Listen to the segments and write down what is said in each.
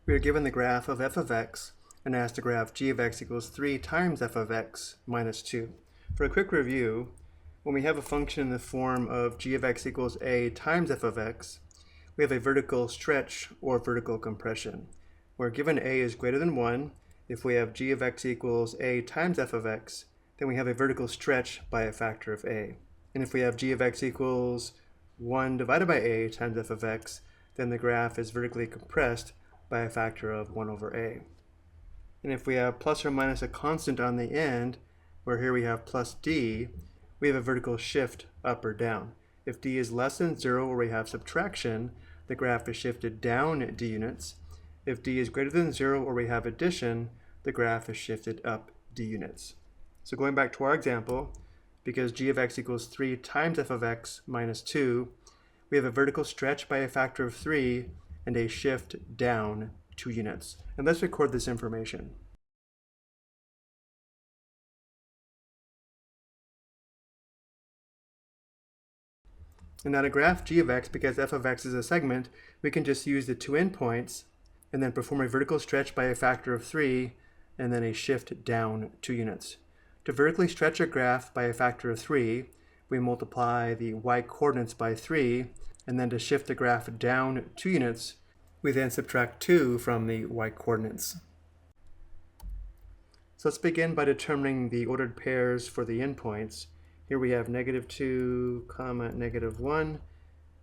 We are given the graph of f of x and asked to graph g of x equals 3 times f of x minus 2. For a quick review, when we have a function in the form of g of x equals a times f of x, we have a vertical stretch or vertical compression, where given a is greater than 1, if we have g of x equals a times f of x, then we have a vertical stretch by a factor of a. And if we have g of x equals 1 divided by a times f of x, then the graph is vertically compressed by a factor of 1 over a. And if we have plus or minus a constant on the end, where here we have plus d, we have a vertical shift up or down. If d is less than 0, where we have subtraction, the graph is shifted down d units. If d is greater than 0, or we have addition, the graph is shifted up d units. So going back to our example, because g of x equals 3 times f of x minus 2, we have a vertical stretch by a factor of 3 and a shift down 2 units. And let's record this information. And now to graph g of x, because f of x is a segment, we can just use the two endpoints and then perform a vertical stretch by a factor of 3 and then a shift down 2 units. To vertically stretch a graph by a factor of 3, we multiply the y-coordinates by 3, and then to shift the graph down 2 units, we then subtract 2 from the y-coordinates. So let's begin by determining the ordered pairs for the endpoints. Here we have negative 2, comma, negative 1,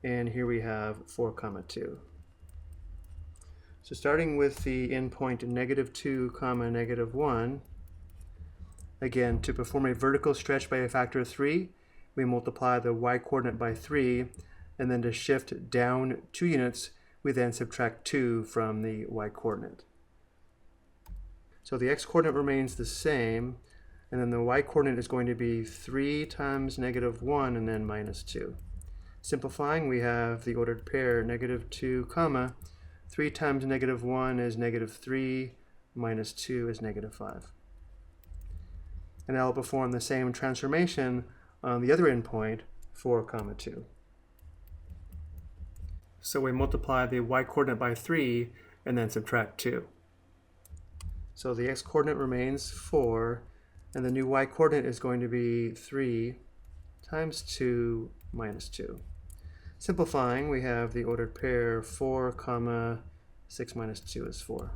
and here we have 4, comma, 2. So starting with the endpoint negative 2, comma, negative 1, again, to perform a vertical stretch by a factor of 3, we multiply the y-coordinate by 3, and then to shift down 2 units, we then subtract 2 from the y-coordinate. So the x-coordinate remains the same, and then the y-coordinate is going to be 3 times negative 1 and then minus 2. Simplifying, we have the ordered pair negative 2, comma, 3 times negative 1 is negative 3, minus 2 is negative 5. And now I'll perform the same transformation on the other endpoint, 4, comma, 2. So we multiply the y-coordinate by 3 and then subtract 2. So the x-coordinate remains 4, and the new y-coordinate is going to be 3 times 2 minus 2. Simplifying, we have the ordered pair 4, comma, 6 minus 2 is 4.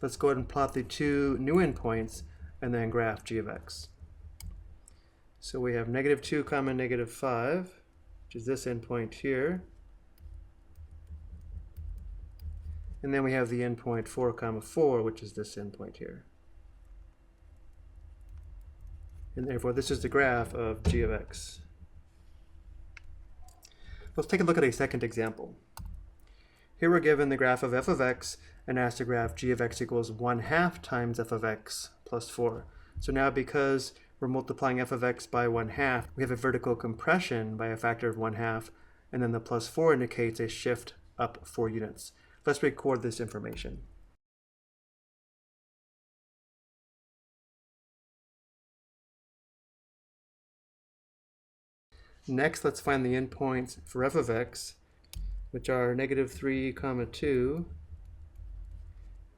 Let's go ahead and plot the two new endpoints and then graph g of x. So we have negative 2, comma, negative 5, which is this endpoint here. And then we have the endpoint 4, comma, 4, which is this endpoint here. And therefore, this is the graph of g of x. Let's take a look at a second example. Here we're given the graph of f of x and asked to graph g of x equals 1/2 times f of x plus 4. So now because we're multiplying f of x by 1/2, we have a vertical compression by a factor of 1/2, and then the plus 4 indicates a shift up 4 units. Let's record this information. Next, let's find the endpoints for f of x, which are negative 3, comma, 2,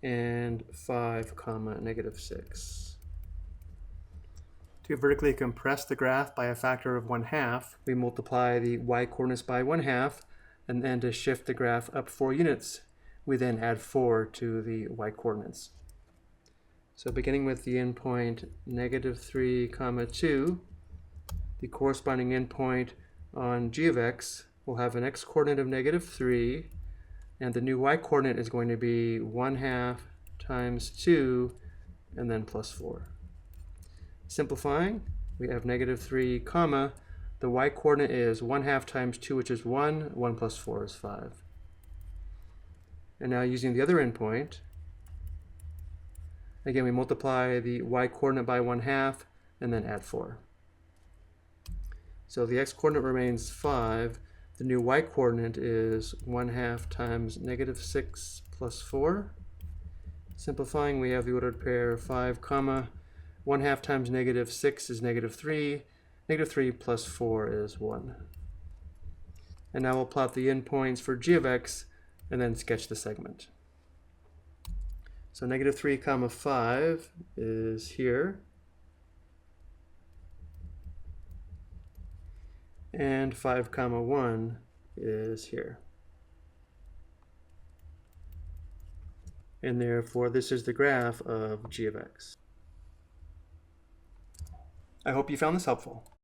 and 5, comma, negative 6. To vertically compress the graph by a factor of 1/2, we multiply the y-coordinates by 1/2, and then to shift the graph up 4 units, we then add 4 to the y-coordinates. So beginning with the endpoint negative 3, comma, 2, the corresponding endpoint on g of x will have an x-coordinate of negative 3, and the new y-coordinate is going to be 1/2 times 2, and then plus 4. Simplifying, we have negative 3, comma, the y-coordinate is 1/2 times 2, which is 1, 1 plus 4 is 5. And now using the other endpoint, again we multiply the y-coordinate by 1/2 and then add 4. So the x-coordinate remains 5. The new y-coordinate is 1/2 times negative 6 plus 4. Simplifying, we have the ordered pair 5, comma, 1/2 times negative 6 is negative 3. Negative 3 plus 4 is 1. And now we'll plot the endpoints for g of x and then sketch the segment. So negative 3 comma 5 is here. And 5 comma 1 is here. And therefore this is the graph of g of x. I hope you found this helpful.